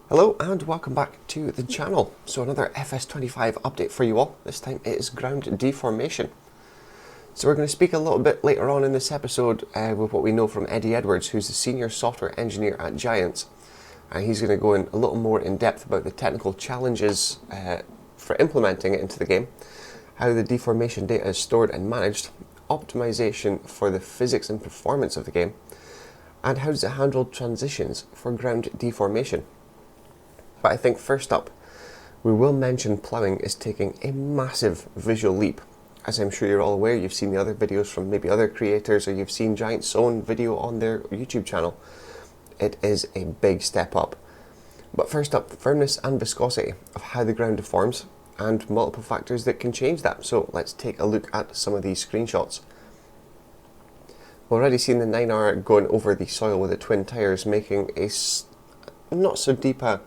Hello and welcome back to the channel. So another FS25 update for you all. This time it is ground deformation. So we're going to speak a little bit later on in this episode with what we know from Eddie Edwards, who's the senior software engineer at Giants. And he's going to go in a little more in depth about the technical challenges for implementing it into the game, how the deformation data is stored and managed, optimization for the physics and performance of the game, and how does it handle transitions for ground deformation. But I think first up, we will mention ploughing is taking a massive visual leap. As I'm sure you're all aware, you've seen the other videos from maybe other creators, or you've seen Giant's own video on their YouTube channel. It is a big step up. But first up, firmness and viscosity of how the ground deforms, and multiple factors that can change that. So let's take a look at some of these screenshots. We've already seen the 9R going over the soil with the twin tyres, making a not so deep a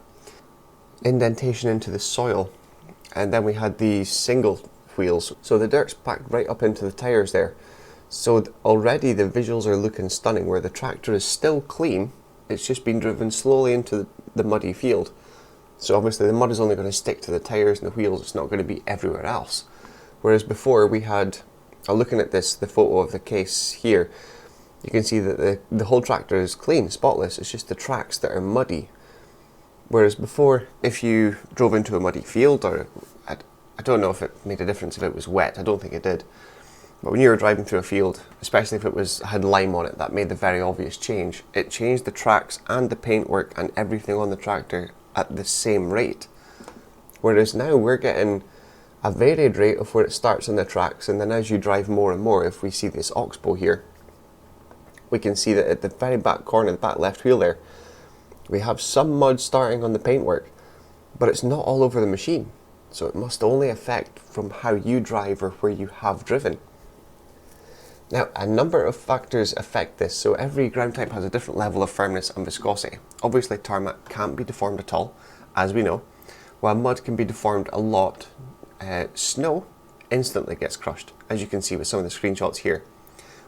indentation into the soil. And then we had the single wheels, so the dirt's packed right up into the tyres there. So already the visuals are looking stunning, where the tractor is still clean, it's just been driven slowly into the muddy field. So obviously the mud is only going to stick to the tyres and the wheels, it's not going to be everywhere else. Whereas before we had, looking at this, the photo of the case here, you can see that the whole tractor is clean, spotless, it's just the tracks that are muddy. Whereas before, if you drove into a muddy field, or I don't know if it made a difference if it was wet, I don't think it did. But when you were driving through a field, especially if it had lime on it, that made the very obvious change. It changed the tracks and the paintwork and everything on the tractor at the same rate. Whereas now we're getting a varied rate of where it starts on the tracks, and then as you drive more and more, if we see this oxbow here, we can see that at the very back corner, the back left wheel there, we have some mud starting on the paintwork, but it's not all over the machine. So it must only affect from how you drive or where you have driven. Now, a number of factors affect this. So every ground type has a different level of firmness and viscosity. Obviously, tarmac can't be deformed at all, as we know, while mud can be deformed a lot. Snow instantly gets crushed, as you can see with some of the screenshots here,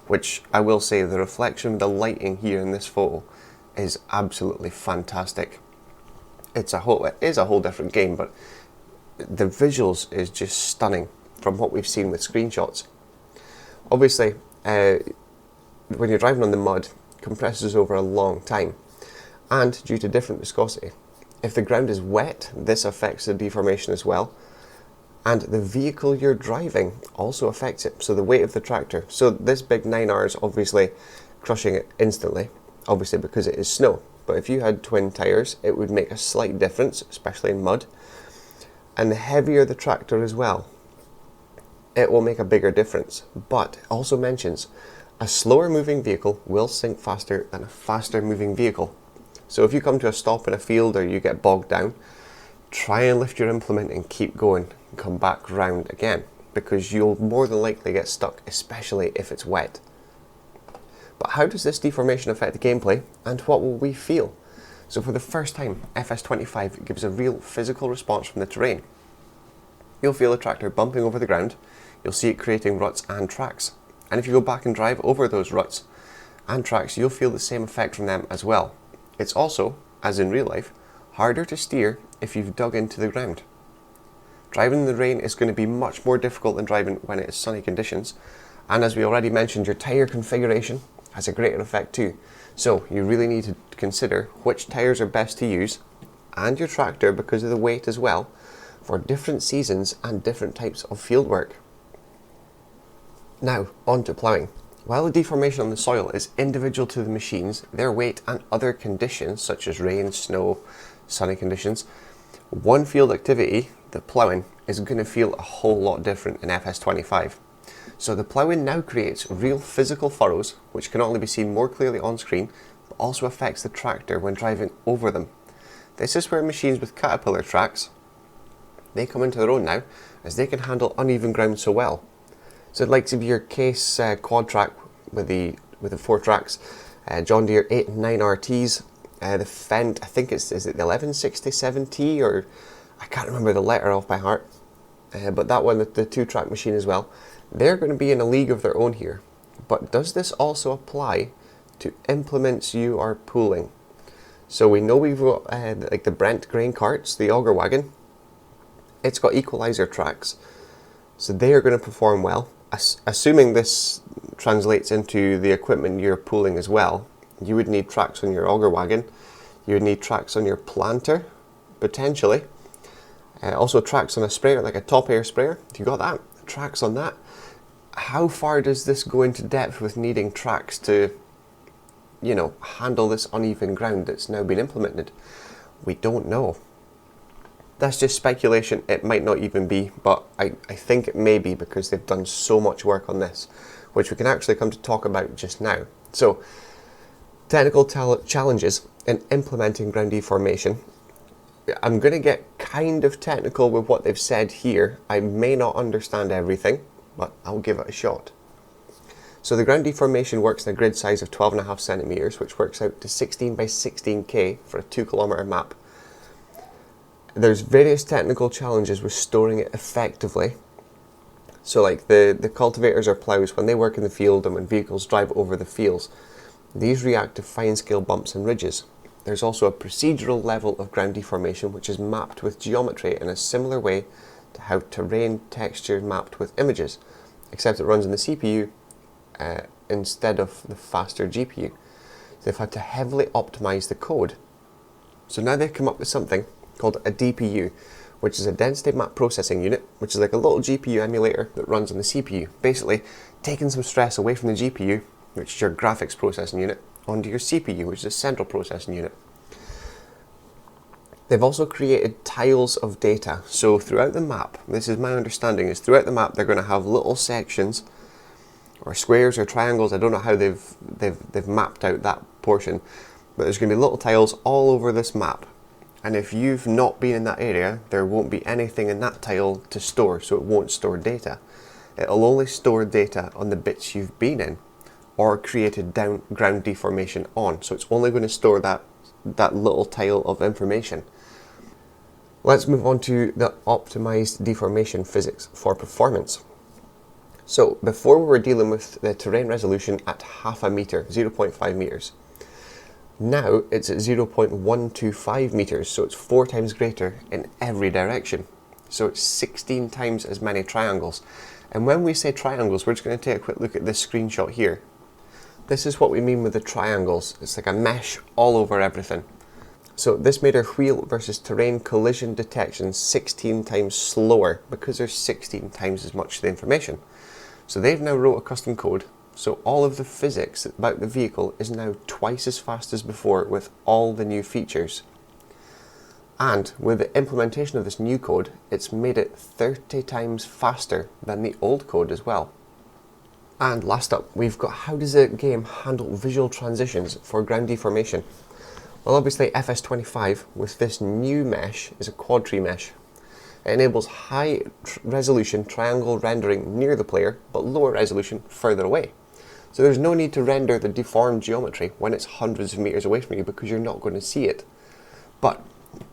which I will say the reflection of the lighting here in this photo is absolutely fantastic. It is a whole different game, but the visuals is just stunning from what we've seen with screenshots. Obviously, when you're driving on the mud, it compresses over a long time, and due to different viscosity. If the ground is wet, this affects the deformation as well, and the vehicle you're driving also affects it, so the weight of the tractor. So this big 9R is obviously crushing it instantly, obviously because it is snow. But if you had twin tyres, it would make a slight difference, especially in mud. And the heavier the tractor as well, it will make a bigger difference. But it also mentions a slower moving vehicle will sink faster than a faster moving vehicle. So if you come to a stop in a field or you get bogged down, try and lift your implement and keep going and come back round again, because you'll more than likely get stuck, especially if it's wet. But how does this deformation affect the gameplay, and what will we feel? So for the first time, FS25 gives a real physical response from the terrain. You'll feel the tractor bumping over the ground, you'll see it creating ruts and tracks. And if you go back and drive over those ruts and tracks, you'll feel the same effect from them as well. It's also, as in real life, harder to steer if you've dug into the ground. Driving in the rain is going to be much more difficult than driving when it is sunny conditions. And as we already mentioned, your tyre configuration has a greater effect too. So you really need to consider which tyres are best to use, and your tractor, because of the weight as well, for different seasons and different types of field work. Now, on to ploughing. While the deformation on the soil is individual to the machines, their weight and other conditions such as rain, snow, sunny conditions, one field activity, the ploughing, is going to feel a whole lot different in FS25. So the ploughing now creates real physical furrows, which can only be seen more clearly on screen, but also affects the tractor when driving over them. This is where machines with caterpillar tracks, they come into their own now, as they can handle uneven ground so well. So the likes of your Case quad track with the 4 tracks, John Deere 8 and 9 RTs, the Fendt, I think is it the 1167T, or I can't remember the letter off by heart, but that one, the 2-track machine as well, they're going to be in a league of their own here. But does this also apply to implements you are pooling? So we know we've got like the Brent grain carts, the auger wagon. It's got equalizer tracks, so they are going to perform well. Assuming this translates into the equipment you're pulling as well, you would need tracks on your auger wagon. You would need tracks on your planter, potentially. Also tracks on a sprayer, like a top air sprayer. If you got that, tracks on that. How far does this go into depth with needing tracks to, you know, handle this uneven ground that's now been implemented? We don't know. That's just speculation. It might not even be, but I think it may be, because they've done so much work on this, which we can actually come to talk about just now. So, technical challenges in implementing ground deformation. I'm going to get kind of technical with what they've said here. I may not understand everything, but I'll give it a shot. So the ground deformation works in a grid size of 12.5 centimeters, which works out to 16 by 16K for a 2 kilometer map. There's various technical challenges with storing it effectively. So like the cultivators or plows, when they work in the field and when vehicles drive over the fields, these react to fine scale bumps and ridges. There's also a procedural level of ground deformation which is mapped with geometry in a similar way to how terrain texture is mapped with images, except it runs in the CPU instead of the faster GPU. They've had to heavily optimize the code. So now they've come up with something called a DPU, which is a density map processing unit, which is like a little GPU emulator that runs on the CPU. Basically, taking some stress away from the GPU, which is your graphics processing unit, onto your CPU, which is a central processing unit. They've also created tiles of data. So throughout the map, this is my understanding, is throughout the map they're going to have little sections, or squares or triangles. I don't know how they've mapped out that portion, but there's going to be little tiles all over this map. And if you've not been in that area, there won't be anything in that tile to store, so it won't store data. It'll only store data on the bits you've been in or created ground deformation on. So it's only going to store that little tile of information. Let's move on to the optimized deformation physics for performance. So before we were dealing with the terrain resolution at 0.5 meter, 0.5 meters. Now it's at 0.125 meters, so it's 4 times greater in every direction. So it's 16 times as many triangles. And when we say triangles, we're just going to take a quick look at this screenshot here. This is what we mean with the triangles. It's like a mesh all over everything. So this made our wheel versus terrain collision detection 16 times slower, because there's 16 times as much of the information. So they've now wrote a custom code. So all of the physics about the vehicle is now twice as fast as before with all the new features. And with the implementation of this new code, it's made it 30 times faster than the old code as well. And last up, we've got how does the game handle visual transitions for ground deformation? Well, obviously FS25 with this new mesh is a quad tree mesh. It enables high resolution triangle rendering near the player, but lower resolution further away. So there's no need to render the deformed geometry when it's hundreds of meters away from you, because you're not going to see it. But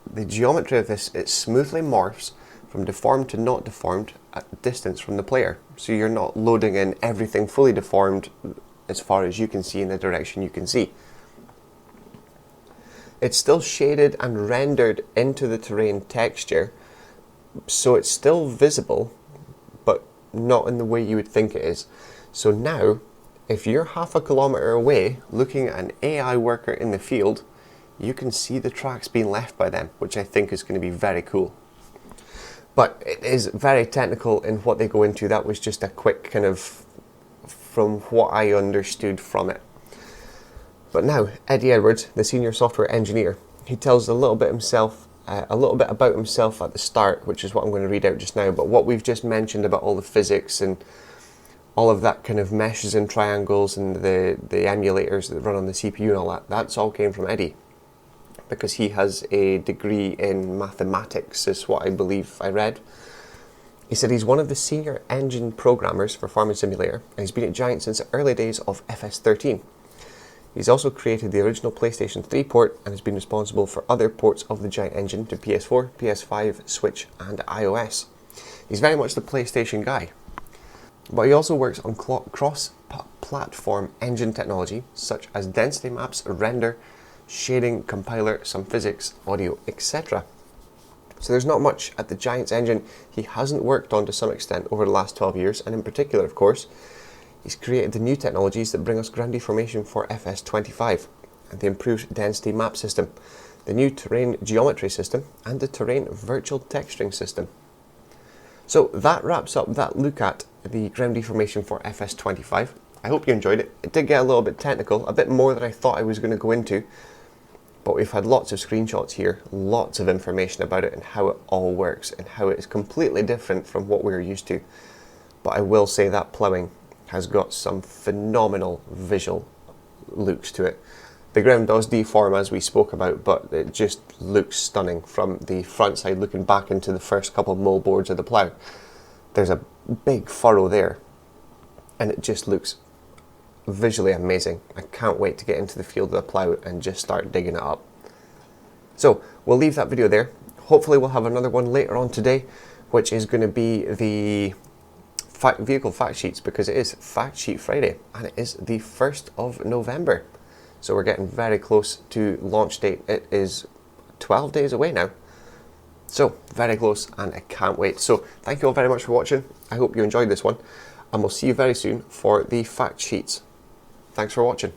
the geometry of this, it smoothly morphs from deformed to not deformed at distance from the player. So you're not loading in everything fully deformed as far as you can see in the direction you can see. It's still shaded and rendered into the terrain texture, so it's still visible, but not in the way you would think it is. So now, if you're 0.5 kilometer away looking at an AI worker in the field, you can see the tracks being left by them, which I think is going to be very cool. But it is very technical in what they go into. That was just a quick kind of from what I understood from it. But now, Eddie Edwards, the senior software engineer, he tells a little bit about himself at the start, which is what I'm going to read out just now. But what we've just mentioned about all the physics and all of that kind of meshes and triangles and the emulators that run on the CPU and all that, that's all came from Eddie, because he has a degree in mathematics, is what I believe I read. He said he's one of the senior engine programmers for Farming Simulator, and he's been at Giant since the early days of FS13. He's also created the original PlayStation 3 port and has been responsible for other ports of the Giant engine to PS4, PS5, Switch and iOS. He's very much the PlayStation guy. But he also works on cross-platform engine technology such as density maps, render, shading, compiler, some physics, audio, etc. So there's not much at the Giants engine he hasn't worked on to some extent over the last 12 years, and in particular, of course, he's created the new technologies that bring us ground deformation for FS25, and the improved density map system, the new terrain geometry system, and the terrain virtual texturing system. So that wraps up that look at the ground deformation for FS25. I hope you enjoyed it. It did get a little bit technical, a bit more than I thought I was going to go into, but we've had lots of screenshots here, lots of information about it and how it all works and how it is completely different from what we're used to. But I will say that ploughing has got some phenomenal visual looks to it. The ground does deform as we spoke about, but it just looks stunning from the front side looking back into the first couple of moldboards of the plough. There's a big furrow there and it just looks visually amazing. I can't wait to get into the field of the plough and just start digging it up. So we'll leave that video there. Hopefully we'll have another one later on today, which is going to be the vehicle fact sheets, because it is Fact Sheet Friday and it is the 1st of November. So we're getting very close to launch date. It is 12 days away now. So very close and I can't wait. So thank you all very much for watching. I hope you enjoyed this one and we'll see you very soon for the fact sheets. Thanks for watching.